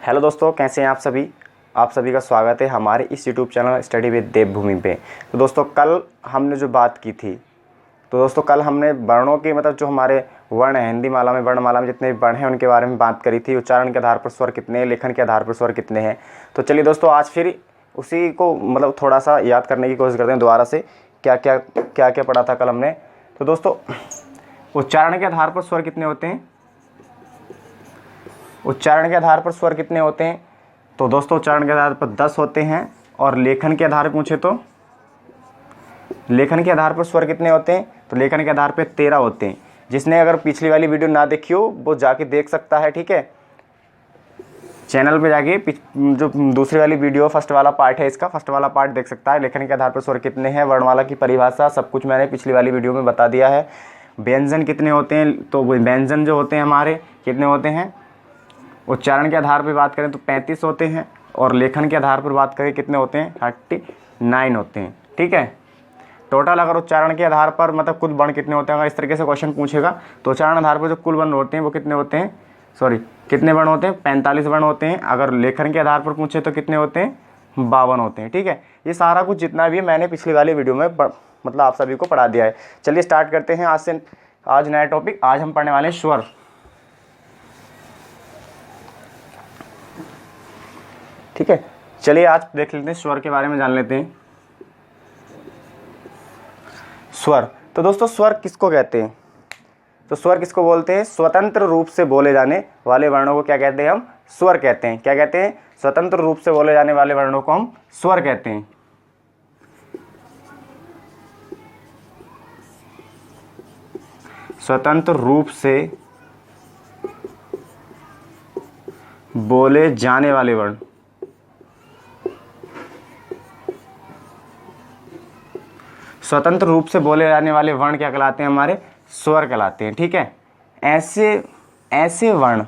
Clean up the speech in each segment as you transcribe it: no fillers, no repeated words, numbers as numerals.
Hello दोस्तों, कैसे हैं आप सभी। आप सभी का स्वागत है हमारे इस यूट्यूब चैनल स्टडी विद देवभूमि पे। तो दोस्तों कल हमने जो बात की थी, तो दोस्तों कल हमने वर्णों के मतलब जो हमारे वर्ण हैं, हिंदी माला में वर्णमाला में जितने भी वर्ण हैं उनके बारे में बात करी थी। उच्चारण के आधार पर स्वर कितने हैं, लेखन के आधार पर स्वर कितने हैं। तो चलिए दोस्तों आज फिर उसी को मतलब थोड़ा सा याद करने की कोशिश करते हैं दोबारा से, क्या क्या पढ़ा था कल हमने। तो दोस्तों उच्चारण के आधार पर स्वर कितने होते हैं, उच्चारण के आधार पर स्वर कितने होते हैं। तो दोस्तों उच्चारण के आधार पर 10 होते हैं, और लेखन के आधार पर पूछे तो लेखन के आधार पर स्वर कितने होते हैं, तो लेखन के आधार पर 13 होते हैं। जिसने अगर पिछली वाली वीडियो ना देखी हो वो जाके देख सकता है, ठीक है। चैनल पे जाके जो दूसरी वाली वीडियो फर्स्ट वाला पार्ट है, इसका फर्स्ट वाला पार्ट देख सकता है। लेखन के आधार पर स्वर कितने हैं, वर्णमाला की परिभाषा सब कुछ मैंने पिछली वाली वीडियो में बता दिया है। व्यंजन कितने होते हैं, तो वो व्यंजन जो होते हैं हमारे कितने होते हैं। उच्चारण के आधार पर बात करें तो 35 होते हैं, और लेखन के आधार पर बात करें कितने होते हैं, 39 होते हैं, ठीक है। टोटल अगर उच्चारण के आधार पर मतलब कुल वर्ण कितने होते हैं, अगर इस तरीके से क्वेश्चन पूछेगा तो उच्चारण आधार पर जो कुल वर्ण होते हैं वो कितने होते हैं, कितने वर्ण होते हैं, 45 वर्ण होते हैं। अगर लेखन के आधार पर पूछे तो कितने होते हैं, 52 होते हैं, ठीक है। ये सारा कुछ जितना भी है मैंने पिछली वाली वीडियो में मतलब आप सभी को पढ़ा दिया है। चलिए स्टार्ट करते हैं आज नया टॉपिक। आज हम पढ़ने वाले हैं स्वर, ठीक है। चलिए आज देख लेते हैं स्वर के बारे में, जान लेते हैं स्वर। तो दोस्तों स्वर किसको कहते हैं, तो स्वर किसको बोलते हैं, स्वतंत्र रूप से बोले जाने वाले वर्णों को क्या कहते हैं, हम स्वर कहते हैं। क्या कहते हैं, स्वतंत्र रूप से बोले जाने वाले वर्णों को हम स्वर कहते हैं। स्वतंत्र रूप से बोले जाने वाले वर्ण, स्वतंत्र रूप से बोले जाने वाले वर्ण क्या कहलाते हैं, हमारे स्वर कहलाते हैं, ठीक है। ऐसे वर्ण,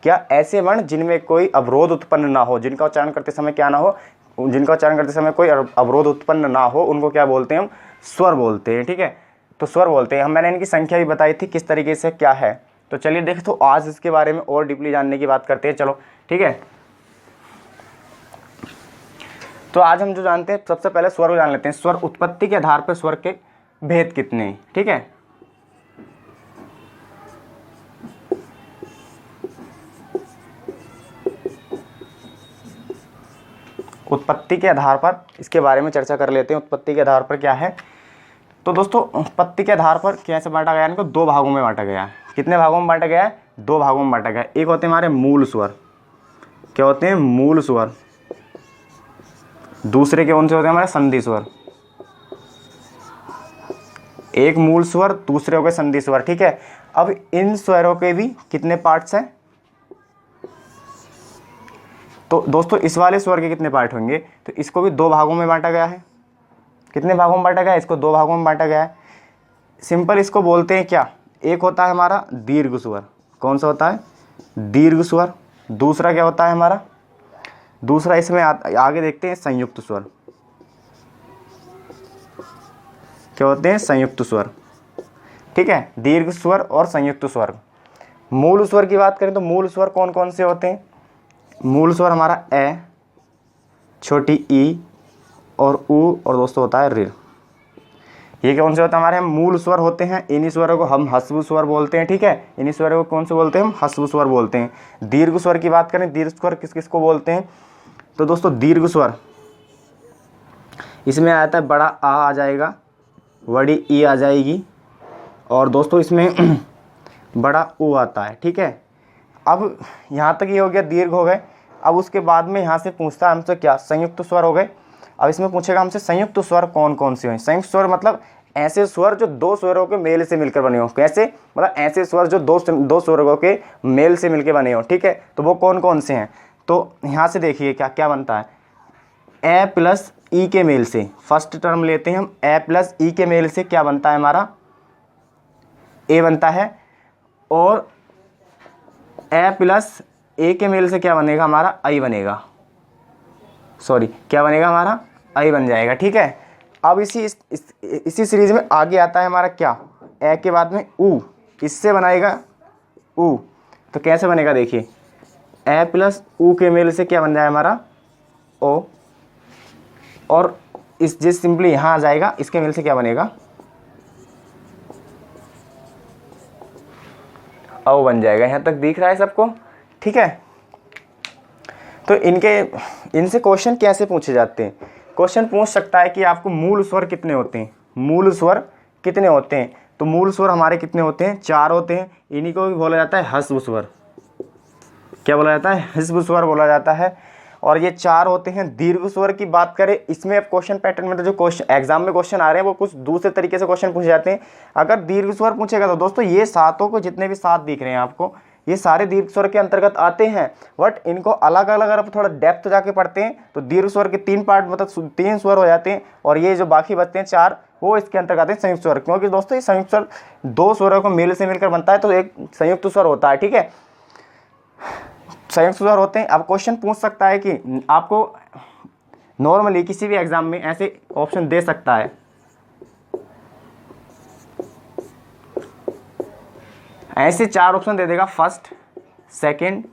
क्या ऐसे वर्ण जिनमें कोई अवरोध उत्पन्न ना हो, जिनका उच्चारण करते समय क्या ना हो, जिनका उच्चारण करते समय कोई अवरोध उत्पन्न ना हो, उनको क्या बोलते हैं, हम स्वर बोलते हैं, ठीक है। तो स्वर बोलते हैं। मैंने इनकी संख्या भी बताई थी किस तरीके से क्या है। तो चलिए देखें, तो आज इसके बारे में और डीपली जानने की बात करते हैं, चलो ठीक है। तो आज हम जो जानते हैं, सबसे पहले स्वर को जान लेते हैं। स्वर उत्पत्ति के आधार पर स्वर के भेद कितने हैं, ठीक है। उत्पत्ति के आधार पर इसके बारे में चर्चा कर लेते हैं। उत्पत्ति के आधार पर क्या है, तो दोस्तों उत्पत्ति के आधार पर कैसे बांटा गया है, इनको दो भागों में बांटा गया है। कितने भागों में बांटा गया है, दो भागों में बांटा गया है। एक होते हैं हमारे मूल स्वर, क्या होते हैं, मूल स्वर। दूसरे कौन से होते हैं, हमारे संधि स्वर। एक मूल स्वर, दूसरे हो गए संधि स्वर, ठीक है। अब इन स्वरों के भी कितने पार्ट्स हैं, तो दोस्तों इस वाले स्वर के कितने पार्ट होंगे, तो इसको भी दो भागों में बांटा गया है। कितने भागों में बांटा गया है, इसको दो भागों में बांटा गया है। सिंपल इसको बोलते हैं क्या, एक होता है हमारा दीर्घ स्वर। कौन सा होता है, दीर्घ स्वर। दूसरा क्या होता है हमारा, दूसरा इसमें आगे देखते हैं संयुक्त स्वर। क्या होते हैं, संयुक्त स्वर, ठीक है। दीर्घ स्वर और संयुक्त स्वर। मूल स्वर की बात करें तो मूल स्वर कौन कौन से होते हैं, मूल स्वर हमारा ए, छोटी ई और ऊ, और दोस्तों होता है ऋ। ये कौन से होता है, हमारे मूल स्वर होते हैं। इन्हीं स्वरों को हम ह्रस्व स्वर बोलते हैं, ठीक है। इन्हीं स्वरों को कौन से बोलते हैं, हम ह्रस्व स्वर बोलते हैं। दीर्घ स्वर की बात करें, दीर्घ स्वर किस किस को बोलते हैं, तो दोस्तों दीर्घ स्वर इसमें आता है बड़ा आ जाएगा, बड़ी ई आ जाएगी, और दोस्तों इसमें बड़ा ऊ आता है, ठीक है। अब यहाँ तक ये हो गया, दीर्घ हो गए। अब उसके बाद में यहाँ से पूछता है हमसे क्या, संयुक्त स्वर हो गए। अब इसमें पूछेगा हमसे संयुक्त स्वर कौन कौन से हैं। संयुक्त स्वर मतलब ऐसे स्वर जो दो स्वरों के मेल से मिलकर बने हो। कैसे, मतलब ऐसे स्वर जो दो स्वरों के मेल से मिलकर बने हो, ठीक है। तो वो कौन कौन से हैं, तो यहाँ से देखिए क्या क्या बनता है। ए प्लस ई के मेल से, फर्स्ट टर्म लेते हैं हम, ए प्लस ई के मेल से क्या बनता है हमारा, ए बनता है। और ए प्लस ए के मेल से क्या बनेगा हमारा, आई बनेगा। क्या बनेगा हमारा, आई बन जाएगा, ठीक है। अब इसी सीरीज में आगे आता है हमारा क्या, ए के बाद में ऊ, इससे बनाएगा ऊ। तो कैसे बनेगा देखिए, ए प्लस ऊ के मेल से क्या बन जाए हमारा ओ, और इस जिस सिंपली यहाँ आ जाएगा इसके मेल से क्या बनेगा ओ बन जाएगा। यहाँ तक दिख रहा है सबको, ठीक है। तो इनसे क्वेश्चन कैसे पूछे जाते हैं? क्वेश्चन पूछ सकता है कि आपको मूल स्वर कितने होते हैं, मूल स्वर कितने होते हैं। तो मूल स्वर हमारे कितने होते हैं? 4 होते हैं। इन्हीं को भी बोला जाता है ह्रस्व स्वर। क्या बोला जाता है? ह्रस्व स्वर बोला जाता है। और ये 4 होते हैं। दीर्घ स्वर की बात करें, इसमें अब क्वेश्चन पैटर्न में तो जो क्वेश्चन एग्जाम में क्वेश्चन आ रहे हैं वो कुछ दूसरे तरीके से क्वेश्चन पूछे जाते हैं। अगर दीर्घ स्वर पूछेगा तो दोस्तों ये सातों को, जितने भी 7 दिख रहे हैं आपको, ये सारे दीर्घ स्वर के अंतर्गत आते हैं। बट इनको अलग अलग अगर थोड़ा डेप्थ जाके पढ़ते हैं तो दीर्घ स्वर के 3 पार्ट, मतलब 3 स्वर हो जाते हैं। और ये जो बाकी बचते हैं 4, वो इसके अंतर्गत आते हैं संयुक्त स्वर। क्योंकि दोस्तों ये संयुक्त स्वर 2 स्वरों को मेल से मिलकर बनता है, तो एक संयुक्त स्वर होता है, ठीक है। संयुक्त स्वर होते हैं। अब क्वेश्चन पूछ सकता है कि आपको नॉर्मली किसी भी एग्जाम में ऐसे ऑप्शन दे सकता है, ऐसे 4 ऑप्शन दे देगा, फर्स्ट, सेकंड,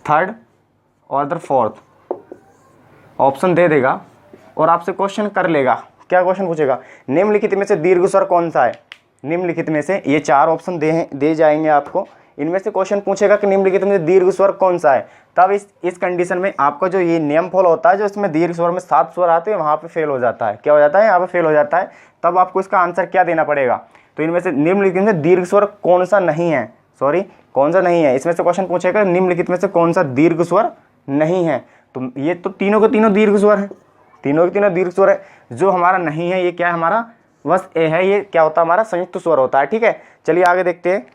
थर्ड और द फोर्थ ऑप्शन दे देगा और आपसे क्वेश्चन कर लेगा। क्या क्वेश्चन पूछेगा? निम्नलिखित में से दीर्घ स्वर कौन सा है? निम्नलिखित में से ये 4 ऑप्शन दे जाएंगे आपको। इनमें से क्वेश्चन पूछेगा कि निम्नलिखित में से दीर्घ स्वर कौन सा है। तब इस कंडीशन में आपका जो ये नियम फॉलो होता है, जो इसमें दीर्घ स्वर में 7 स्वर आते हैं, वहाँ पे फेल हो जाता है। क्या हो जाता है? यहाँ पे फेल हो जाता है। तब आपको इसका आंसर क्या देना पड़ेगा? तो इनमें से निम्नलिखित में दीर्घ स्वर कौन सा नहीं है, सॉरी कौन सा नहीं है, इसमें से क्वेश्चन पूछेगा निम्नलिखित में से कौन सा दीर्घ स्वर नहीं है। तो ये तो तीनों के तीनों दीर्घ स्वर है, तीनों के तीनों दीर्घ स्वर है। जो हमारा नहीं है ये क्या है? हमारा बस ए है। ये क्या होता है? हमारा संयुक्त स्वर होता है, ठीक है। चलिए आगे देखते हैं।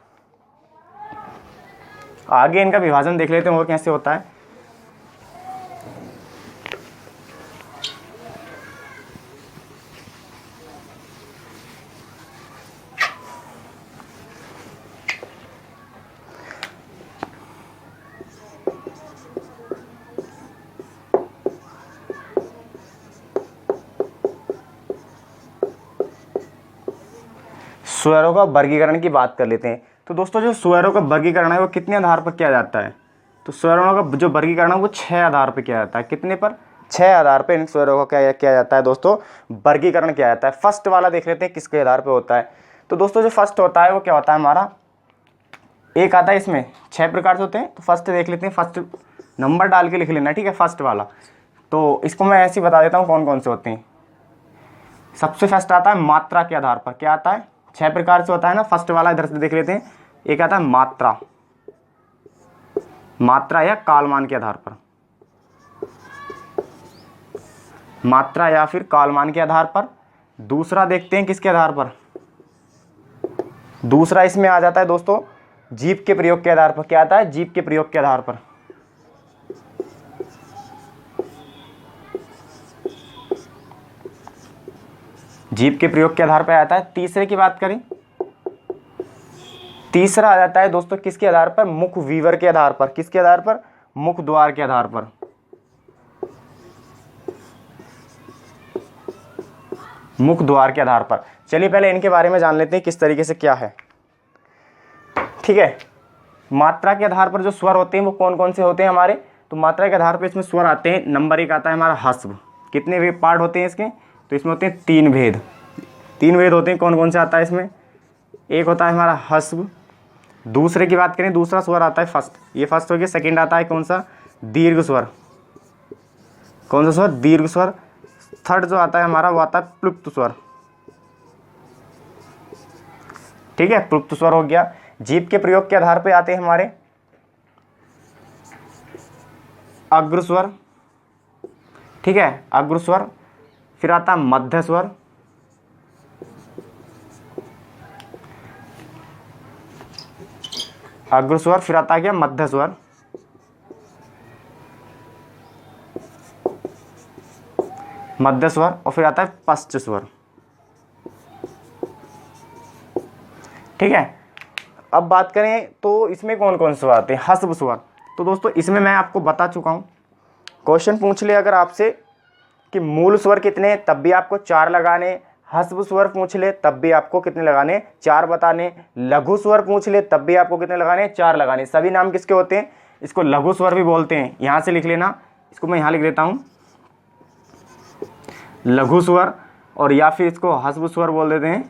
आगे इनका विभाजन देख लेते हैं और कैसे होता है। स्वरों का वर्गीकरण की बात कर लेते हैं। तो दोस्तों जो स्वरों का वर्गीकरण है वो कितने आधार पर किया जाता है? तो स्वरों का जो वर्गीकरण है वो 6 आधार पर किया जाता है। कितने पर? 6 आधार पर इन स्वरों का क्या किया जाता है दोस्तों? वर्गीकरण किया जाता है। फर्स्ट वाला देख लेते हैं किसके आधार पर होता है। तो दोस्तों जो फर्स्ट होता है वो क्या होता है हमारा? एक आता है, इसमें 6 प्रकार से होते हैं। तो फर्स्ट देख लेते हैं, फर्स्ट नंबर डाल के लिख लेना, ठीक है, फर्स्ट वाला। तो इसको मैं ऐसे ही बता देता हूँ कौन कौन से होते हैं। सबसे फर्स्ट आता है मात्रा के आधार पर। क्या आता है? 6 प्रकार से होता है ना। फर्स्ट वाला इधर से देख लेते हैं। एक आता है मात्रा, मात्रा या कालमान के आधार पर, मात्रा या फिर कालमान के आधार पर। दूसरा देखते हैं किसके आधार पर? दूसरा इसमें आ जाता है दोस्तों जीभ के प्रयोग के आधार पर। क्या आता है? जीभ के प्रयोग के आधार पर। जीभ के प्रयोग के आधार पर आता है। तीसरे की बात करें, तीसरा आ जाता है दोस्तों किसके आधार पर? मुख वीवर के आधार पर। किसके आधार पर? मुख द्वार के आधार पर। मुख द्वार के आधार पर। चलिए पहले इनके बारे में जान लेते हैं किस तरीके से क्या है, ठीक है। मात्रा के आधार पर जो स्वर होते हैं वो कौन कौन से होते हैं हमारे? तो मात्रा के आधार पर इसमें स्वर आते हैं। नंबर 1 आता है हमारा ह्रस्व। कितने भी पार्ट होते हैं इसके? तो इसमें होते हैं 3 भेद। 3 भेद होते हैं। कौन कौन से आता है इसमें? एक होता है हमारा ह्रस्व। दूसरे की बात करें, दूसरा स्वर आता है फर्स्ट, ये फर्स्ट हो गया। सेकंड आता है कौन सा? दीर्घ स्वर। कौन सा स्वर? दीर्घ स्वर। थर्ड जो आता है हमारा वो आता है प्लुप्त स्वर, ठीक है, प्लुप्त स्वर हो गया। जीभ के प्रयोग के आधार पे आते हैं हमारे अग्र स्वर, ठीक है, अग्र स्वर। फिर आता है मध्य स्वर, अग्र स्वर। फिर आता है क्या? मध्य स्वर। मध्य स्वर। और फिर आता है पश्च स्वर, ठीक है। अब बात करें तो इसमें कौन कौन से आते हैं? ह्रस्व स्वर। तो दोस्तों इसमें मैं आपको बता चुका हूँ। क्वेश्चन पूछ ले अगर आपसे कि मूल स्वर कितने, तब भी आपको 4 लगाने। ह्रस्व स्वर पूछ ले तब भी आपको कितने लगाने? 4 बताने। लघु स्वर पूछ ले तब भी आपको कितने लगाने? 4 लगाने। सभी नाम किसके होते हैं? इसको लघु स्वर भी बोलते हैं। यहाँ से लिख लेना, इसको मैं यहाँ लिख देता हूँ लघु स्वर, और या फिर इसको ह्रस्व स्वर बोल देते हैं,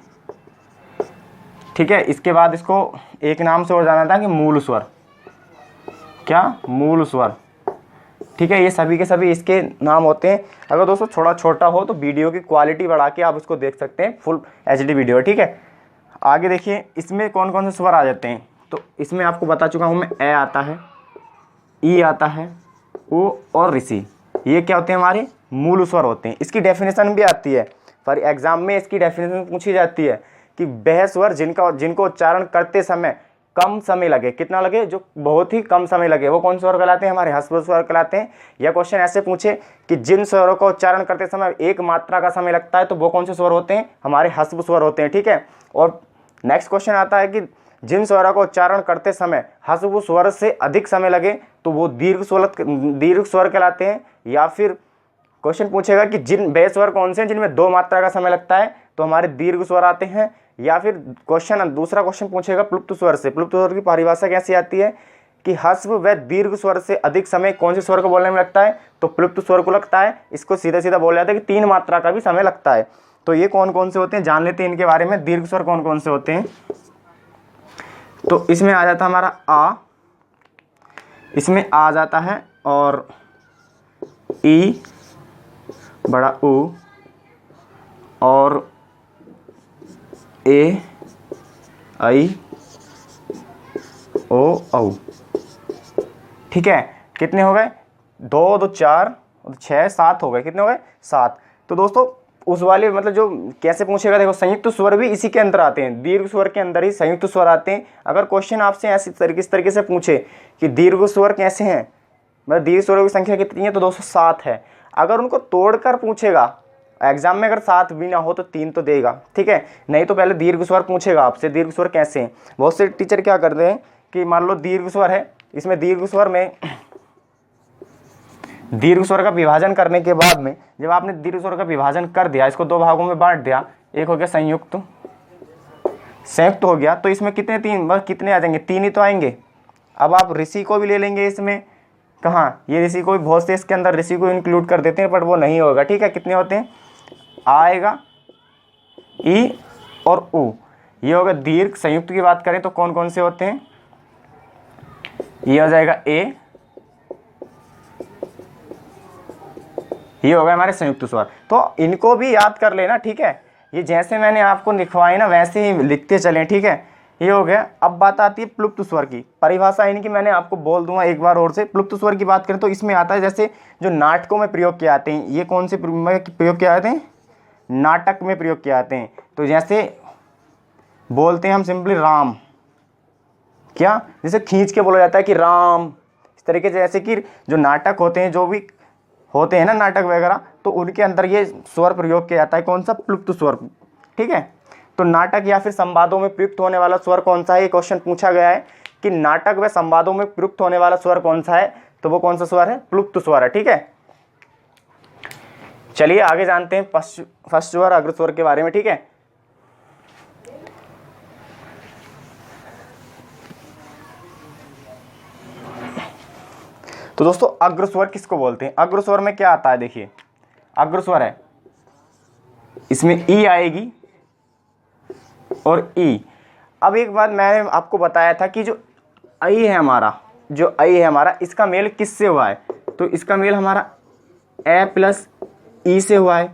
ठीक है। इसके बाद इसको एक नाम से और जाना था कि मूल स्वर, क्या, मूल स्वर, ठीक है। ये सभी के सभी इसके नाम होते हैं। अगर दोस्तों थोड़ा छोटा हो तो वीडियो की क्वालिटी बढ़ा के आप उसको देख सकते हैं, फुल HD वीडियो, ठीक है। आगे देखिए इसमें कौन कौन से स्वर आ जाते हैं। तो इसमें आपको बता चुका हूँ मैं, ए आता है, ई आता है, ओ और ऋषि, ये क्या होते हैं, हमारे मूल स्वर होते हैं। इसकी डेफिनेशन भी आती है, पर एग्जाम में इसकी डेफिनेशन पूछी जाती है कि वह स्वर जिनको उच्चारण करते समय कम समय लगे, कितना लगे, जो बहुत ही कम समय लगे, वो कौन स्वर कहलाते हैं, हमारे ह्रस्व स्वर कहलाते हैं। यह क्वेश्चन ऐसे पूछे कि जिन स्वरों का उच्चारण करते समय एक मात्रा का समय लगता है, तो वो कौन से स्वर होते हैं, हमारे ह्रस्व स्वर होते हैं, ठीक है। और नेक्स्ट क्वेश्चन आता है कि जिन स्वरों का उच्चारण करते समय ह्रस्व स्वर से अधिक समय लगे, तो वो दीर्घ स्वर कहलाते हैं। या फिर क्वेश्चन पूछेगा कि वे स्वर कौन से हैं जिनमें 2 मात्रा का समय लगता है, तो हमारे दीर्घ स्वर आते हैं। या फिर दूसरा क्वेश्चन पूछेगा प्लुप्त स्वर से। प्लुप्त स्वर की परिभाषा कैसी आती है कि ह्रस्व व दीर्घ स्वर से अधिक समय कौन से स्वर को बोलने में लगता है, तो प्लुप्त स्वर को लगता है। इसको सीधा सीधा बोला जाता है कि 3 मात्रा का भी समय लगता है। तो ये कौन कौन से होते हैं, जान लेते हैं इनके बारे में। दीर्घ स्वर कौन कौन से होते हैं, तो इसमें आ जाता है हमारा आ, इसमें आ जाता है, और ई, बड़ा ऊ, और ए, आई, ओ, औ, ठीक है। कितने हो गए, 2 2 4 6 7 हो गए, कितने हो गए, 7। तो दोस्तों उस वाले मतलब जो कैसे पूछेगा, देखो संयुक्त स्वर भी इसी के अंदर आते हैं, दीर्घ स्वर के अंदर ही संयुक्त स्वर आते हैं। अगर क्वेश्चन आपसे इस तरीके से पूछे कि दीर्घ स्वर कैसे हैं, मतलब दीर्घ स्वरों की संख्या कितनी है, तो 207 है। अगर उनको तोड़कर पूछेगा एग्जाम में, अगर 7 भी ना हो तो 3 तो देगा, ठीक है। नहीं तो पहले दीर्घ स्वर पूछेगा आपसे, दीर्घ स्वर कैसे हैं। बहुत से टीचर क्या करते हैं कि मान लो दीर्घ स्वर है, इसमें दीर्घ स्वर में दीर्घ स्वर का विभाजन करने के बाद में, जब आपने दीर्घ स्वर का विभाजन कर दिया, इसको 2 भागों में बांट दिया, एक हो गया संयुक्त हो गया, तो इसमें कितने, 3, बस कितने आ जाएंगे, 3 ही तो आएंगे। अब आप ऋषि को भी ले लेंगे इसमें, कहाँ, ये ऋषि को भी बहुत से इसके अंदर ऋषि को इंक्लूड कर देते हैं, बट वो नहीं होगा, ठीक है। कितने होते हैं, आएगा, ई और ऊ, ये होगा दीर्घ। संयुक्त की बात करें तो कौन कौन से होते हैं, ये हो जाएगा ए, ये होगा हमारे संयुक्त स्वर। तो इनको भी याद कर लेना, ठीक है। ये जैसे मैंने आपको लिखवाई ना वैसे ही लिखते चलें, ठीक है। ये हो गया। अब बात आती है प्लुप्त स्वर की। परिभाषा इनकी मैंने आपको बोल दूंगा एक बार और से। प्लुप्त स्वर की बात करें तो इसमें आता है जैसे जो नाटकों में प्रयोग किए जाते हैं। ये कौन से प्रयोग किए जाते हैं, नाटक में प्रयोग किए जाते हैं। तो जैसे बोलते हैं हम सिंपली राम, क्या, जैसे खींच के बोला जाता है कि राम, इस तरीके से। जैसे कि जो नाटक होते हैं, जो भी होते हैं ना नाटक वगैरह, तो उनके अंदर ये स्वर प्रयोग किया जाता है, कौन सा, प्लुप्त स्वर, ठीक है। तो नाटक या फिर संवादों में प्रयुक्त होने वाला स्वर कौन सा है, ये क्वेश्चन पूछा गया है कि नाटक व संवादों में प्रयुक्त होने वाला स्वर कौन सा है, तो वो कौन सा स्वर है, प्लुप्त स्वर है, ठीक है। चलिए आगे जानते हैं फर्स्ट स्वर, अग्र स्वर के बारे में, ठीक है। तो दोस्तों अग्र स्वर किसको बोलते हैं, अग्र स्वर में क्या आता है, देखिए अग्र स्वर है, इसमें ई आएगी और ई। अब एक बात मैंने आपको बताया था कि जो आई है हमारा, इसका मेल किससे हुआ है, तो इसका मेल हमारा ए प्लस ई से हुआ है।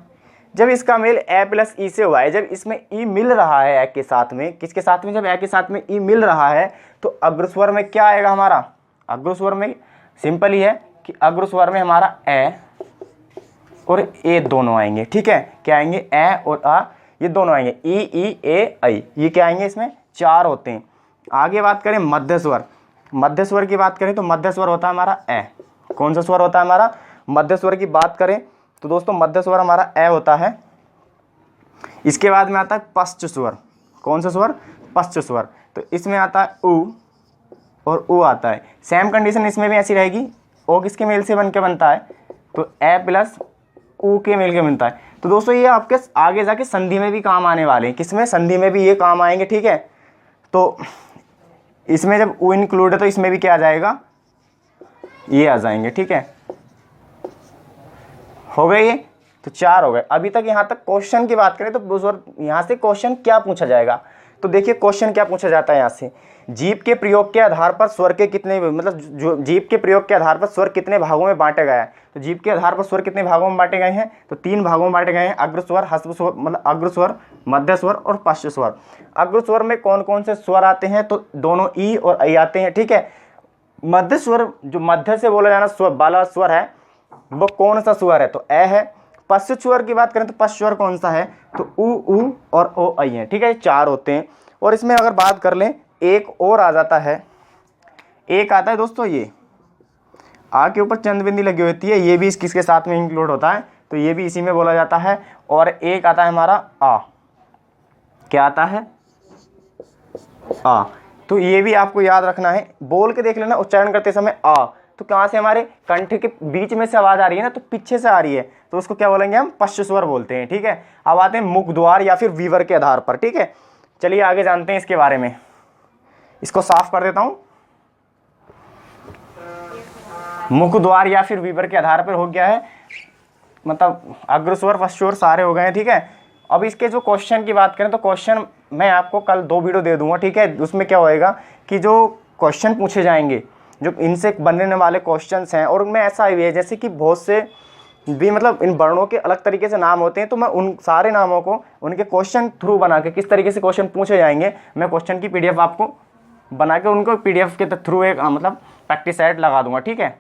जब इसका मेल ए प्लस ई से हुआ है, जब इसमें ई मिल रहा है ए के साथ में, किसके साथ में, जब ए के साथ में ई मिल रहा है, तो अग्र स्वर में क्या आएगा हमारा, अग्र स्वर में सिंपल ही है कि अग्र स्वर में हमारा ए और ए दोनों आएंगे, ठीक है। क्या आएंगे, ए और आ, ये दोनों आएंगे, ई ए आई, ये क्या आएंगे, इसमें 4 होते हैं। आगे बात करें मध्य स्वर, मध्य स्वर की बात करें तो मध्य स्वर होता है हमारा ए। कौन सा स्वर होता है हमारा, मध्य स्वर की बात करें तो दोस्तों मध्य स्वर हमारा ए होता है। इसके बाद में आता है पश्च स्वर। कौन सा स्वर, पश्च स्वर। तो इसमें आता है उ और उ आता है। सेम कंडीशन इसमें भी ऐसी रहेगी, ओ किसके मेल से बन के बनता है, तो ए प्लस उ के मेल के बनता है। तो दोस्तों ये आपके आगे जाके संधि में भी काम आने वाले हैं, किसमें, संधि में भी ये काम आएंगे, ठीक है। तो इसमें जब उ इंक्लूड है तो इसमें भी क्या आ जाएगा, ये आ जाएंगे, ठीक है। हो गए ये, तो 4 हो गए। अभी तक यहाँ तक क्वेश्चन की बात करें तो यहाँ से क्वेश्चन क्या पूछा जाएगा, तो देखिए क्वेश्चन क्या पूछा जाता है यहाँ से, जीभ के प्रयोग के आधार पर स्वर के कितने, मतलब जो जीभ के प्रयोग के आधार पर स्वर कितने भागों में बांटे गए हैं। तो जीभ के आधार पर स्वर कितने भागों में बांटे गए हैं, तो 3 भागों में बांटे गए हैं, अग्र स्वर, ह्रस्व स्वर, मतलब अग्र स्वर, मध्य स्वर और पश्च स्वर। अग्र स्वर में कौन कौन से स्वर आते हैं, तो दोनों ई और ऐ आते हैं, ठीक है। मध्य स्वर, जो मध्य से बोला जाना स्वर वाला स्वर है, वो कौन सा स्वर है, तो ए है। पश्च स्वर की बात करें तो पश्च स्वर कौन सा है, तो उ और ओ ऐ है, ठीक है। 4 होते हैं। और इसमें अगर बात कर लें, एक और आ जाता है, एक आता है दोस्तों, ये आ के ऊपर चंद बिंदी लगी होती है, ये भी इसके साथ में इंक्लूड होता है, तो ये भी इसी में बोला जाता है। और एक आता है हमारा आ, क्या आता है, आ, तो ये भी आपको याद रखना है, बोल के देख लेना उच्चारण करते समय आ, तो कहाँ से हमारे कंठ के बीच में से आवाज़ आ रही है ना, तो पीछे से आ रही है, तो उसको क्या बोलेंगे हम, पश्च स्वर बोलते हैं, ठीक है। अब आते हैं मुख द्वार या फिर वीवर के आधार पर, ठीक है। चलिए आगे जानते हैं इसके बारे में, इसको साफ कर देता हूं। मुख द्वार या फिर वीवर के आधार पर हो गया है, मतलब अग्रस्वर पश्च स्वर सारे हो गए हैं, ठीक है। अब इसके जो क्वेश्चन की बात करें तो क्वेश्चन मैं आपको कल 2 वीडियो दे दूंगा, ठीक है। उसमें क्या होएगा कि जो क्वेश्चन पूछे जाएंगे, जो इनसे बनने वाले क्वेश्चंस हैं, और उनमें ऐसा भी है जैसे कि बहुत से भी मतलब इन वर्णों के अलग तरीके से नाम होते हैं, तो मैं उन सारे नामों को उनके क्वेश्चन थ्रू बना के किस तरीके से क्वेश्चन पूछे जाएंगे, मैं क्वेश्चन की पीडीएफ आपको बना के उनको पीडीएफ के थ्रू एक मतलब प्रैक्टिस सेट लगा दूंगा, ठीक है।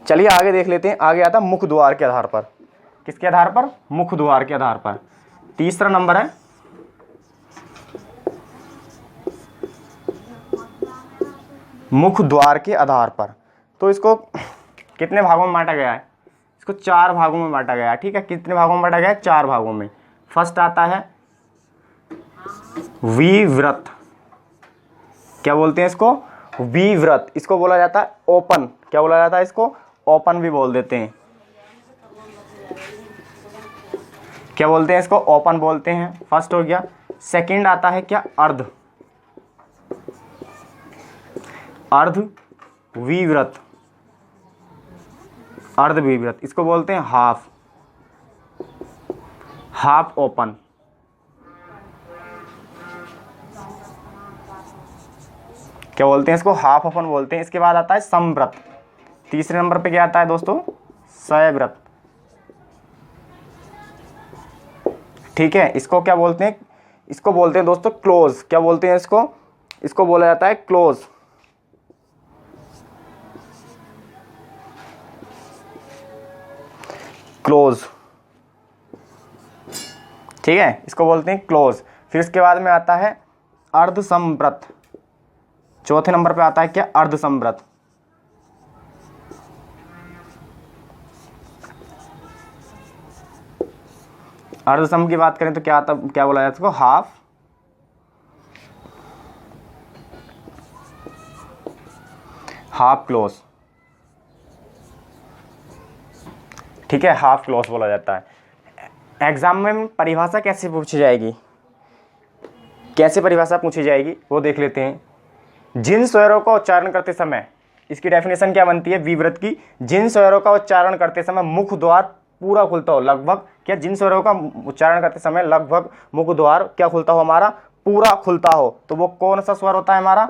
चलिए आगे देख लेते हैं। आगे आता मुख द्वार के आधार पर, किसके आधार पर, मुख द्वार के आधार पर। तीसरा नंबर है मुख द्वार के आधार पर। तो इसको कितने भागों में बांटा गया है, इसको 4 भागों में बांटा गया है, ठीक है। कितने भागों में बांटा गया है, 4 भागों में। फर्स्ट आता है विव्रत, क्या बोलते हैं इसको, विव्रत, इसको बोला जाता है ओपन, क्या बोला जाता है इसको, ओपन भी बोल देते हैं, क्या बोलते हैं इसको, ओपन बोलते हैं। फर्स्ट हो गया। सेकंड आता है क्या, अर्ध, अर्ध विव्रत, अर्ध विव्रत, इसको बोलते हैं हाफ, हाफ ओपन। क्या बोलते हैं इसको, हाफ ओपन बोलते हैं। इसके बाद आता है समव्रत। तीसरे नंबर पे क्या आता है दोस्तों, सव्रत, ठीक है। इसको क्या बोलते हैं, इसको बोलते हैं दोस्तों क्लोज, क्या बोलते हैं इसको, इसको बोला जाता है क्लोज, क्लोज, ठीक है, इसको बोलते हैं क्लोज। फिर इसके बाद में आता है अर्ध समव्रत। चौथे नंबर पे आता है क्या, अर्ध समव्रत। अर्ध सम की बात करें तो क्या आता, क्या बोला जाता है इसको, हाफ, हाफ क्लोज, ठीक है, हाफ क्लोज बोला जाता है। एग्जाम में परिभाषा कैसे पूछी जाएगी, कैसे परिभाषा पूछी जाएगी वो देख लेते हैं। जिन स्वरों का उच्चारण करते समय, इसकी डेफिनेशन क्या बनती है विव्रत की, जिन स्वरों का उच्चारण करते समय मुख द्वार पूरा खुलता हो, लगभग, क्या जिन स्वरों का उच्चारण करते समय लगभग मुख द्वार क्या खुलता हो, हमारा पूरा खुलता हो, तो वो कौन सा स्वर होता है, हमारा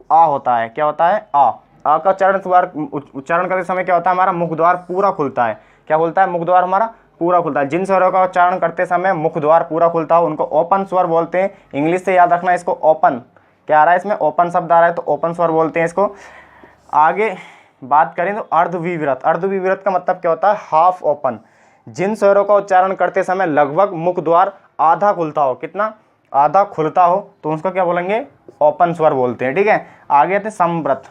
आ होता है। क्या होता है, आ का उच्चारण करते समय क्या होता है, हमारा मुख द्वार पूरा खुलता है। क्या खुलता है, मुख द्वार हमारा पूरा खुलता है। जिन स्वरों का उच्चारण करते समय मुख द्वार पूरा खुलता हो उनको ओपन स्वर बोलते हैं। इंग्लिश से याद रखना इसको, ओपन, क्या आ रहा है इसमें, ओपन शब्द आ रहा है, तो ओपन स्वर बोलते हैं इसको। आगे बात करें तो अर्धविव्रत, अर्धविव्रत का मतलब क्या होता है, हाफ ओपन। जिन स्वरों का उच्चारण करते समय लगभग मुख द्वार आधा खुलता हो, कितना, आधा खुलता हो, तो उसको क्या बोलेंगे, ओपन स्वर बोलते हैं, ठीक है। आगे आते समव्रत।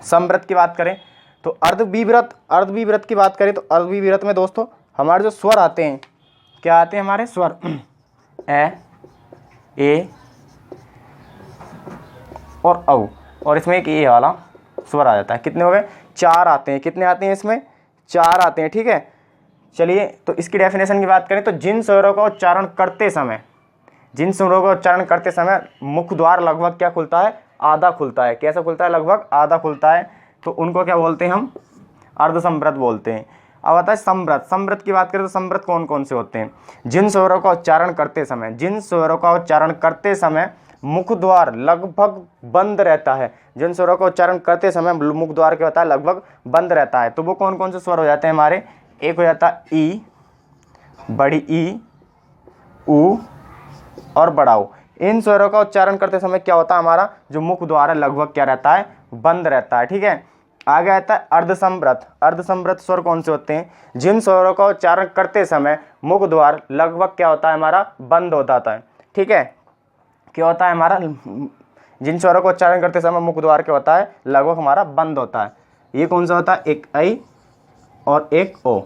समव्रत की बात करें तो अर्धविव्रत, अर्धविव्रत की बात करें तो अर्धविव्रत में दोस्तों हमारे जो स्वर आते हैं, क्या आते हैं हमारे स्वर, ए और औ, और इसमें एक ए वाला स्वर आ जाता है। कितने हो गए, 4 आते हैं। कितने आते हैं इसमें, 4 आते हैं, ठीक है। चलिए तो इसकी डेफिनेशन की बात करें तो जिन स्वरों का उच्चारण करते समय, जिन स्वरों का उच्चारण करते समय मुख द्वार लगभग क्या खुलता है, आधा खुलता है। कैसा खुलता है, लगभग आधा खुलता है। तो उनको क्या बोलते हैं हम? अर्धसंवृत बोलते हैं। अब आता है समृत। समृत की बात करें तो समृत कौन कौन से होते हैं? जिन स्वरों का उच्चारण करते समय मुख द्वार लगभग बंद रहता है। जिन स्वरों का उच्चारण करते समय मुख द्वार क्या होता है? लगभग बंद रहता है। तो वो कौन कौन से स्वर हो जाते हैं हमारे? एक हो जाता है ई, बड़ी ई, ऊ और बड़ा ऊ। इन स्वरों का उच्चारण करते समय क्या होता है? हमारा जो मुख द्वार है लगभग क्या रहता है? बंद रहता है। ठीक है, आगे आता है अर्धसंवृत। अर्धसंवृत स्वर कौन से होते हैं? जिन स्वरों का उच्चारण करते समय मुख द्वार लगभग क्या होता है? हमारा बंद हो जाता है। ठीक है, क्या होता है हमारा? जिन स्वरों का उच्चारण करते समय मुख द्वार क्या होता है? लगभग हमारा बंद होता है। ये कौन सा होता है? एक आई और एक ओ।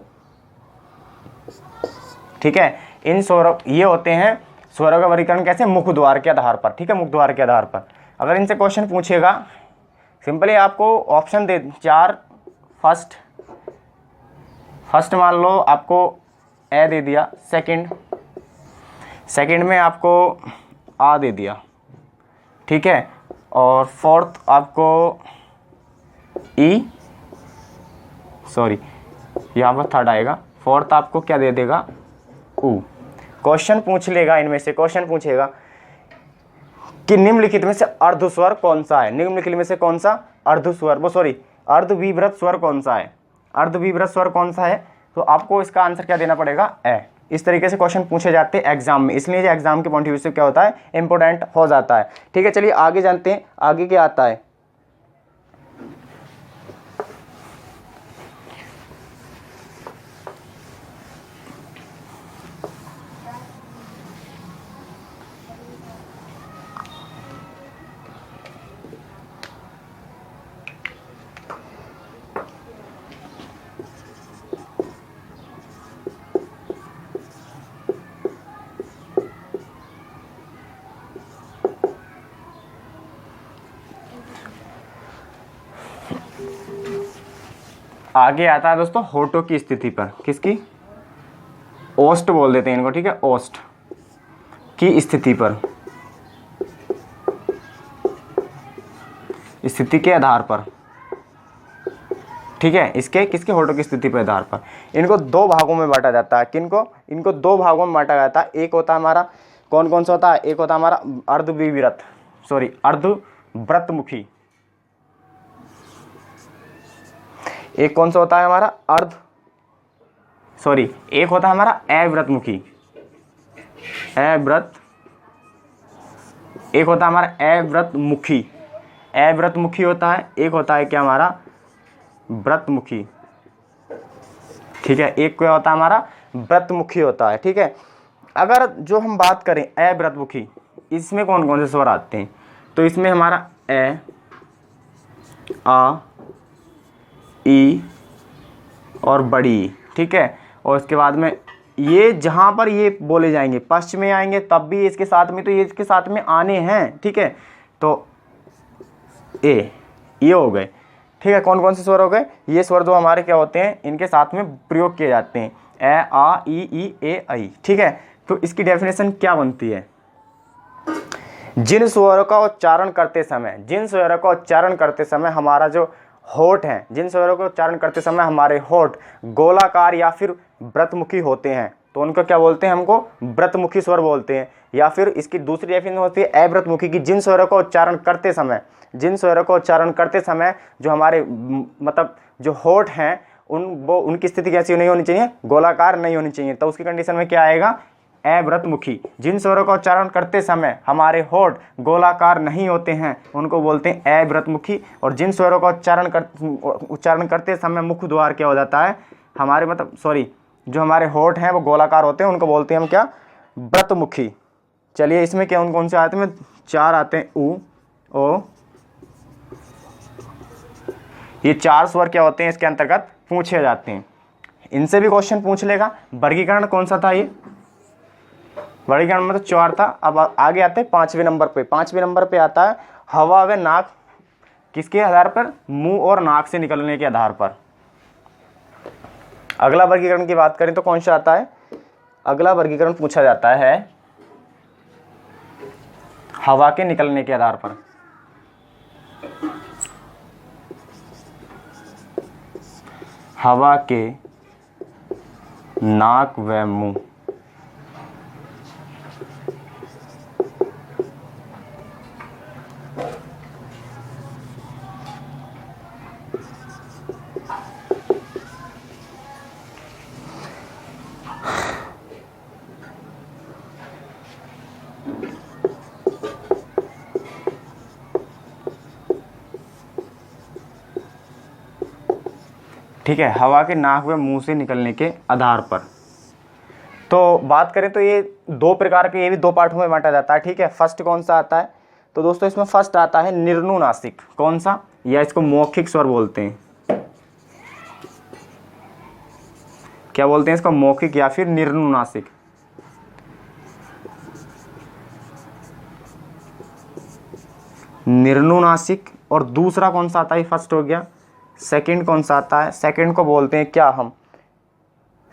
ठीक है, इन स्वरों ये होते हैं स्वरों का वर्गीकरण कैसे? मुख द्वार के आधार पर। ठीक है, मुख द्वार के आधार पर। अगर इनसे क्वेश्चन पूछेगा, सिंपली आपको ऑप्शन दे 4। फर्स्ट मान लो आपको ए दे दिया, सेकंड में आपको आ दे दिया। ठीक है, और फोर्थ आपको ई, सॉरी यहाँ पर थर्ड आएगा, फोर्थ आपको क्या दे देगा? ऊ। क्वेश्चन पूछ लेगा, इनमें से क्वेश्चन पूछेगा कि निम्नलिखित में से अर्धस्वर कौन सा है? निम्नलिखित में से कौन सा अर्धस्वर, वो सॉरी अर्धविभ्रत स्वर कौन सा है? अर्धविभ्रत स्वर कौन सा है? तो आपको इसका आंसर क्या देना पड़ेगा? ए। इस तरीके से क्वेश्चन पूछे जाते हैं एग्जाम में, इसलिए जो एग्जाम के पॉइंट ऑफ व्यू से क्या होता है? इंपॉर्टेंट हो जाता है। ठीक है, चलिए आगे जानते हैं, आगे क्या आता है। आगे आता है दोस्तों होठों की स्थिति पर। किसकी? ओष्ठ बोल देते हैं इनको। ठीक है, ओष्ठ की स्थिति पर, स्थिति के आधार पर। ठीक है, इसके किसके? होठों की स्थिति के आधार पर। इनको दो भागों में बांटा जाता है। किनको? इनको दो भागों में बांटा जाता है। एक होता है हमारा कौन कौन सा होता है? एक होता है हमारा अर्धव्रतमुखी। एक कौन सा होता है हमारा? एक होता है हमारा अव्रतमुखी। एक होता है हमारा अव्रतमुखी। अव्रतमुखी होता है। एक होता है क्या हमारा? व्रतमुखी। ठीक है, एक क्या होता है हमारा? व्रतमुखी होता है। ठीक है, अगर जो हम बात करें अव्रतमुखी, इसमें कौन कौन से स्वर आते हैं? तो इसमें हमारा ए, आ, ई और बड़ी ई। ठीक है, और इसके बाद में ये जहाँ पर ये बोले जाएंगे पश्च में आएंगे तब भी इसके साथ में, तो ये इसके साथ में आने हैं। ठीक है, तो ये हो गए। ठीक है, कौन कौन से स्वर हो गए? ये स्वर जो हमारे क्या होते हैं? इनके साथ में प्रयोग किए जाते हैं, ए, आ, ई, ए, आई। ठीक है, तो इसकी डेफिनेशन क्या बनती है? जिन स्वरों का उच्चारण करते समय हमारा जो होठ हैं, जिन स्वरों का उच्चारण करते समय हमारे होठ गोलाकार या फिर व्रतमुखी होते हैं, तो उनको क्या बोलते हैं? हमको व्रतमुखी स्वर बोलते हैं। या फिर इसकी दूसरी डेफिनेशन होती है अव्रतमुखी की। जिन स्वरों का उच्चारण करते समय जो हमारे मतलब जो होठ हैं उनकी स्थिति कैसी नहीं होनी चाहिए? गोलाकार नहीं होनी चाहिए। तो उसकी कंडीशन में क्या आएगा? अव्रतमुखी। जिन स्वरों का उच्चारण करते समय हमारे होठ गोलाकार नहीं होते हैं उनको बोलते हैं अव्रतमुखी। और जिन स्वरों का उच्चारण करते समय मुख द्वार क्या हो जाता है? हमारे जो हमारे होठ हैं वो गोलाकार होते हैं, उनको बोलते हैं हम क्या? व्रतमुखी। चलिए इसमें क्या कौन से आते हैं? 4 आते हैं, ऊ, ओ। ये 4 स्वर क्या होते हैं? इसके अंतर्गत पूछे जाते हैं। इनसे भी क्वेश्चन पूछ लेगा। वर्गीकरण कौन सा था? ये वर्गीकरण में तो 4 था। अब आगे आते हैं 5वें नंबर पे। 5वें नंबर पे आता है हवा व नाक। किसके आधार पर? मुंह और नाक से निकलने के आधार पर। अगला वर्गीकरण की बात करें तो कौन सा आता है? अगला वर्गीकरण पूछा जाता है हवा के निकलने के आधार पर। हवा के नाक व मुंह। ठीक है, हवा के नाक व मुंह से निकलने के आधार पर। तो बात करें तो ये दो प्रकार के, ये भी दो पार्टों में बांटा जाता है। ठीक है, फर्स्ट कौन सा आता है, तो दोस्तों इसमें फर्स्ट आता है निर्नुनासिक। कौन सा, या इसको मौखिक स्वर बोलते हैं। क्या बोलते हैं इसको, मौखिक या फिर निर्नुनासिक। निर्नुनासिक। और दूसरा कौन सा आता है, फर्स्ट हो गया। सेकंड कौन सा आता है, सेकंड को बोलते हैं क्या हम,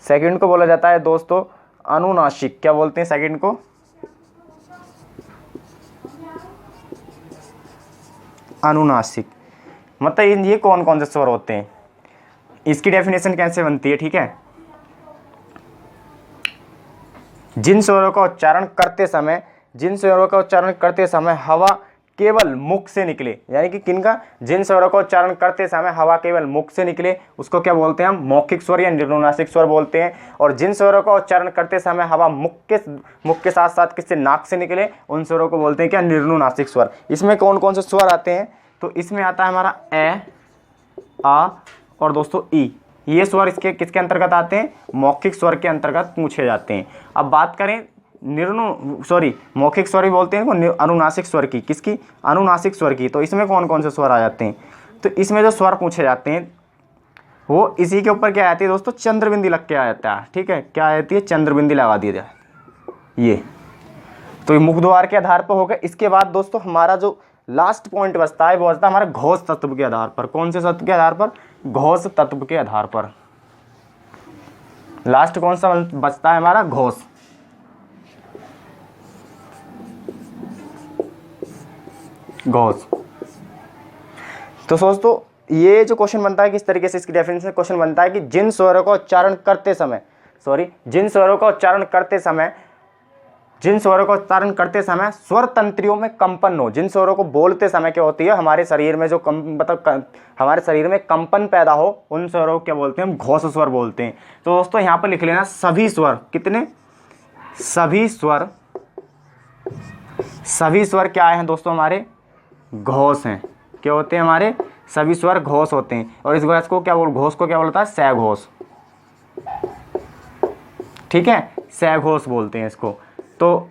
सेकंड को बोला जाता है दोस्तों अनुनासिक। क्या बोलते हैं सेकंड को, अनुनासिक। मतलब ये कौन कौन से स्वर होते हैं, इसकी डेफिनेशन कैसे बनती है। ठीक है, जिन स्वरों का उच्चारण करते समय, जिन स्वरों का उच्चारण करते समय हवा केवल मुख से निकले, यानी कि किनका, जिन स्वरों का उच्चारण करते समय हवा केवल मुख से निकले, उसको क्या बोलते हैं हम, मौखिक स्वर या निर्नुनासिक स्वर बोलते हैं। और जिन स्वरों का उच्चारण करते समय हवा मुख के साथ साथ किससे, नाक से निकले, उन स्वरों को बोलते हैं क्या, निर्नुनासिक स्वर। इसमें कौन कौन से स्वर आते हैं, तो इसमें आता है हमारा ए, आ और दोस्तों ई। ये स्वर इसके किसके अंतर्गत आते हैं, मौखिक स्वर के अंतर्गत पूछे जाते हैं। अब बात करें मौखिक स्वर भी बोलते हैं इनको, अनुनासिक स्वर की, किसकी, अनुनासिक स्वर की। तो इसमें कौन कौन से स्वर आ जाते हैं, तो इसमें जो स्वर पूछे जाते हैं वो इसी के ऊपर क्या आती है दोस्तों, चंद्रबिंदी लग के आ जाता है। ठीक है, क्या आती है, चंद्रबिंदी लगा दी जाए ये। तो ये मुख द्वार के आधार पर हो गया। इसके बाद दोस्तों हमारा जो लास्ट पॉइंट बचता है वो बचता है हमारा घोष तत्व के आधार पर। कौन से तत्व के आधार पर, घोष तत्व के आधार पर। लास्ट कौन सा बचता है हमारा, घोष। घोष। तो दोस्तों ये जो क्वेश्चन बनता है किस तरीके से, इसकी डेफिनेशन क्वेश्चन बनता है कि जिन स्वरों का उच्चारण करते समय, जिन स्वरों का उच्चारण करते समय, जिन स्वरों का उच्चारण करते समय स्वर तंत्रियों में कंपन हो। जिन स्वरों को बोलते समय क्या होती है, हमारे शरीर में जो हमारे शरीर में कंपन पैदा हो, उन स्वरों को क्या बोलते हैं हम, घोष स्वर बोलते हैं। तो दोस्तों यहाँ पर लिख लेना सभी स्वर, कितने, सभी स्वर, सभी स्वर क्या हैं दोस्तों, हमारे घोष हैं। क्या होते हैं, हमारे सभी स्वर घोष होते हैं। और इस घोष को क्या घोष को क्या बोलता है, सघोष। ठीक है, सघोष बोलते हैं इसको। तो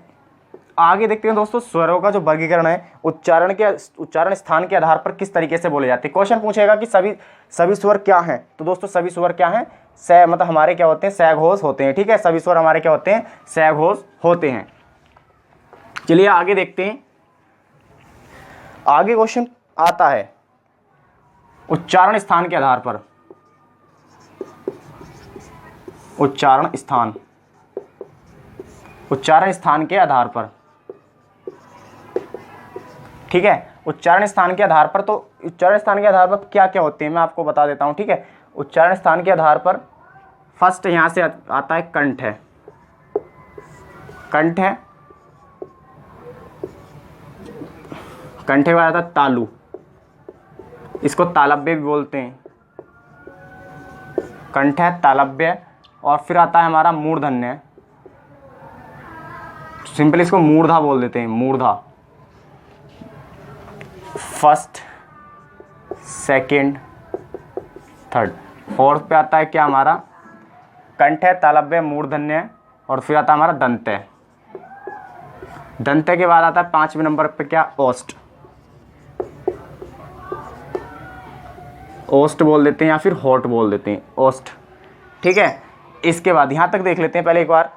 आगे देखते हैं दोस्तों स्वरों का जो वर्गीकरण है, उच्चारण स्थान के आधार पर किस तरीके से बोले जाते हैं। क्वेश्चन पूछेगा कि सभी स्वर क्या हैं, तो दोस्तों सभी स्वर क्या हैं, मतलब हमारे क्या होते हैं, सघोष होते हैं। ठीक है, सभी स्वर हमारे क्या होते हैं, सघोष होते हैं। चलिए आगे देखते हैं। आगे क्वेश्चन आता है उच्चारण स्थान के आधार पर, उच्चारण स्थान के आधार पर। ठीक है, उच्चारण स्थान के आधार पर। तो उच्चारण स्थान के आधार पर क्या क्या होते हैं मैं आपको बता देता हूं। ठीक है, उच्चारण स्थान के आधार पर फर्स्ट यहां से आता है कंठ है, कंठ है, कंठ के बाद आता है तालु, इसको तालव्य भी बोलते हैं। कंठ है, तालव्य, और फिर आता है हमारा मूर्धन्य, सिंपली इसको मूर्धा बोल देते हैं, मूर्धा। फर्स्ट, सेकंड, थर्ड, फोर्थ पे आता है क्या हमारा, कंठ है, तालव्य, मूर्धन्य, और फिर आता है हमारा दंत्य। दंत्य के बाद आता है 5वें नंबर पे क्या, ओष्ठ। ओष्ठ बोल देते हैं या फिर होठ बोल देते हैं, ओष्ठ। ठीक है, इसके बाद यहां तक देख लेते हैं पहले एक बार।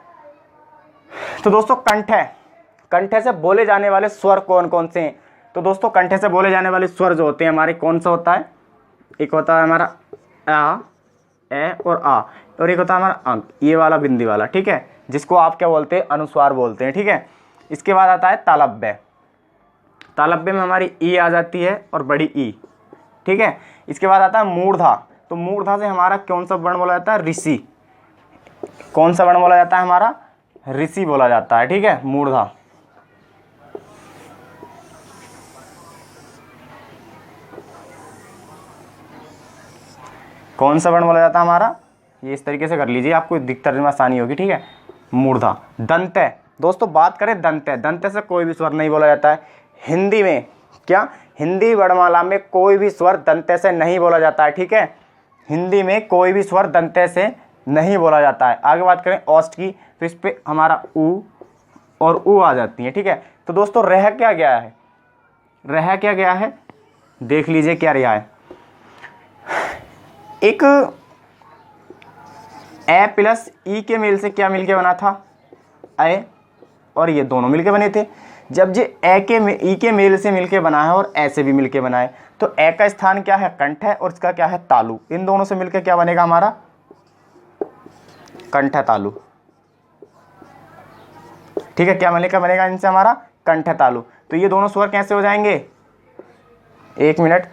तो दोस्तों कंठ है, कंठ से बोले जाने वाले स्वर कौन कौन से हैं, तो दोस्तों कंठ से बोले जाने वाले स्वर जो होते हैं हमारे, कौन सा होता है, एक होता है हमारा आ, ए और आ, और एक होता है हमारा अंक, ये वाला बिंदी वाला। ठीक है, जिसको आप क्या बोलते हैं, अनुस्वार बोलते हैं। ठीक है, इसके बाद आता है तालव्य। तालव्य में हमारी ई आ जाती है और बड़ी ई। ठीक है, इसके बाद आता है मूर्धा। तो मूर्धा से हमारा कौन सा वर्ण बोला जाता है? ऋषि। कौन सा वर्ण बोला जाता है हमारा? ऋषि बोला जाता है, ठीक है, मूर्धा। कौन सा वर्ण बोला जाता है हमारा? ये इस तरीके से कर लीजिए, आपको दिखता में आसानी होगी, ठीक है। मूर्धा। दंत्य, दोस्तों बात करें दंत्य, दंत्य से कोई भी स्वर नहीं बोला जाता है हिंदी में। क्या? हिंदी वर्णमाला में कोई भी स्वर दंत्य से नहीं बोला जाता है, ठीक है। हिंदी में कोई भी स्वर दंत्य से नहीं बोला जाता है। आगे बात करें औष्ठ की, तो इस पे हमारा उ और उ आ जाती है, ठीक है। तो दोस्तों रह क्या गया है? रह क्या गया है? देख लीजिए क्या रहा है। एक ए प्लस ई के मेल से क्या मिलके बना था? ए, और ये दोनों मिलके बने थे। जब ये ई के मेल से मिलके बना है और ए से भी मिलके बना है, तो ए का स्थान क्या है? कंठ है, और इसका क्या है? तालु। इन दोनों से मिलके क्या बनेगा हमारा? कंठ तालु, ठीक है। क्या बनेगा इनसे? हमारा कंठ तालु। तो ये दोनों स्वर कैसे हो जाएंगे? एक मिनट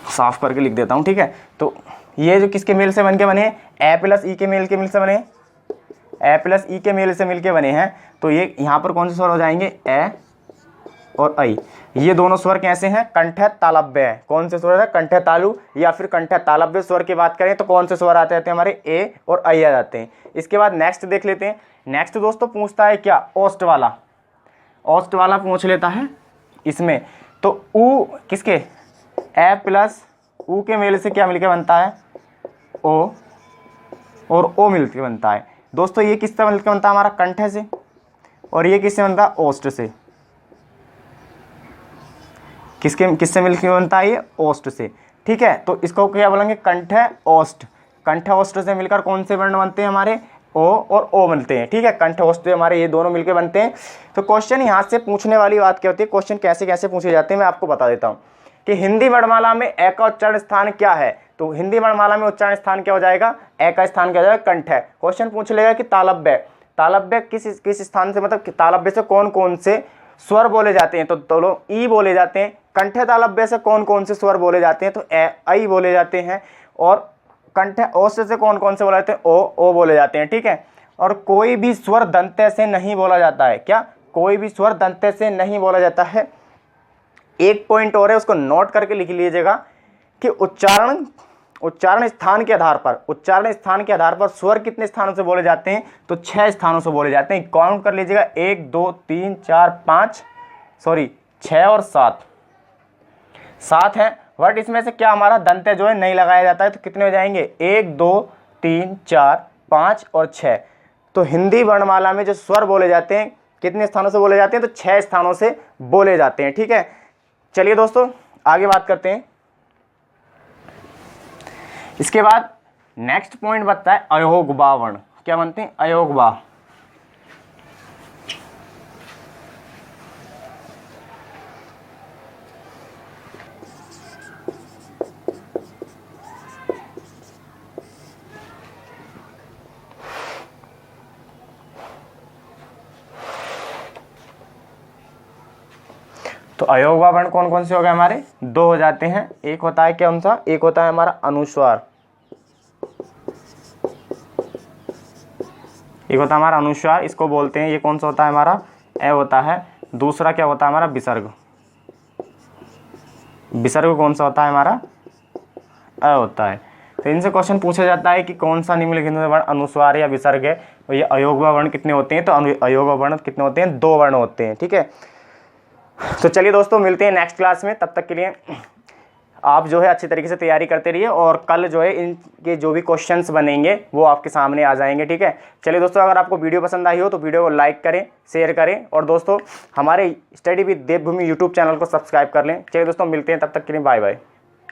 साफ करके लिख देता हूं, ठीक है। तो ये जो किसके मेल से बन के बने? ए प्लस ई के मेल से बने, ए प्लस ई के मेल से मिलके बने हैं। तो ये यहाँ पर कौन से स्वर हो जाएंगे? ए और आई। ये दोनों स्वर कैसे हैं? कंठ तालव्य है। कौन से स्वर है? कंठ तालु या फिर कंठ तालव्य स्वर की बात करें तो कौन से स्वर आते हैं हमारे? ए और आई आ जाते हैं। इसके बाद नेक्स्ट देख लेते हैं। नेक्स्ट दोस्तों पूछता है क्या? ओष्ठ वाला। ओष्ठ वाला पूछ लेता है इसमें। तो उ किसके? ए प्लस उ के मेल से क्या मिलके बनता है? ओ, और ओ मिलके बनता है। दोस्तों ये किससे मिलके बनता है? हमारा कंठ से। और ये किससे बनता है? ओष्ठ से। किससे मिलके बनता है? ये ओष्ठ से, ठीक है। तो इसको क्या बोलेंगे? कंठ ओष्ठ। कंठ ओष्ठ से मिलकर कौन से वर्ण बनते हैं हमारे? ओ और ओ बनते हैं, ठीक है। कंठ ओष्ठ से हमारे ये दोनों मिलके बनते हैं। तो क्वेश्चन यहाँ से पूछने वाली बात क्या होती है? क्वेश्चन कैसे कैसे पूछे जाते हैं मैं आपको बता देता हूँ कि हिंदी वर्णमाला में ए का उच्चारण स्थान क्या है। तो हिंदी वर्णमाला में उच्चारण स्थान क्या हो जाएगा? ए का स्थान क्या हो जाएगा? कंठ है। क्वेश्चन पूछ लेगा कि तालव्य, तालव्य किस स्थान से, मतलब तालव्य से कौन कौन से स्वर बोले जाते हैं? तो दोनों ई बोले जाते हैं। कंठ तालव्य से कौन कौन से स्वर बोले जाते हैं? तो ए आई बोले जाते हैं। और कंठ ओष्ठ से कौन कौन से बोले जाते हैं? ओ बोले जाते हैं, ठीक है। और कोई भी स्वर दंत्य से नहीं बोला जाता है। क्या? कोई भी स्वर दंत्य से नहीं बोला जाता है। एक पॉइंट और है, उसको नोट करके लिख लीजिएगा कि उच्चारण स्थान के आधार पर स्वर कितने स्थानों से बोले जाते हैं? तो 6 स्थानों से बोले जाते हैं। काउंट कर लीजिएगा, 1 2 3 4 5, सॉरी 6 और 7 है। बट इसमें से क्या हमारा दंत्य जो है नहीं लगाया जाता है। तो कितने हो जाएंगे? 1 2 3 4 5 और 6। तो हिंदी वर्णमाला में जो स्वर बोले जाते हैं कितने स्थानों से बोले जाते हैं? तो 6 स्थानों से बोले जाते हैं, ठीक है। चलिए दोस्तों आगे बात करते हैं। इसके बाद नेक्स्ट पॉइंट बनता है अयोग्यवा वर्ण। क्या बनते हैं? अयोग्यवा। तो अयोग्यवा वर्ण कौन कौन से हो गए हमारे? 2 हो जाते हैं। एक होता है कौन सा? एक होता है हमारा अनुस्वार, एक होता है हमारा अनुस्वार, इसको बोलते हैं। ये कौन सा होता है हमारा? ए होता है। दूसरा क्या होता है हमारा? विसर्ग। विसर्ग कौन सा होता है हमारा? अ होता है। तो इनसे क्वेश्चन पूछा जाता है कि कौन सा निम्नलिखित वर्ण अनुस्वार या विसर्ग है। तो ये अयोग्यवा वर्ण कितने होते हैं? तो अयोग्यवा वर्ण कितने होते हैं? 2 वर्ण होते हैं, ठीक है। तो चलिए दोस्तों मिलते हैं नेक्स्ट क्लास में। तब तक के लिए आप जो है अच्छी तरीके से तैयारी करते रहिए, और कल जो है इनके जो भी क्वेश्चंस बनेंगे वो आपके सामने आ जाएंगे, ठीक है। चलिए दोस्तों, अगर आपको वीडियो पसंद आई हो तो वीडियो को लाइक करें, शेयर करें, और दोस्तों हमारे study with Devbhoomi YouTube channel को सब्सक्राइब कर लें। चलिए दोस्तों मिलते हैं, तब तक के लिए बाय बाय।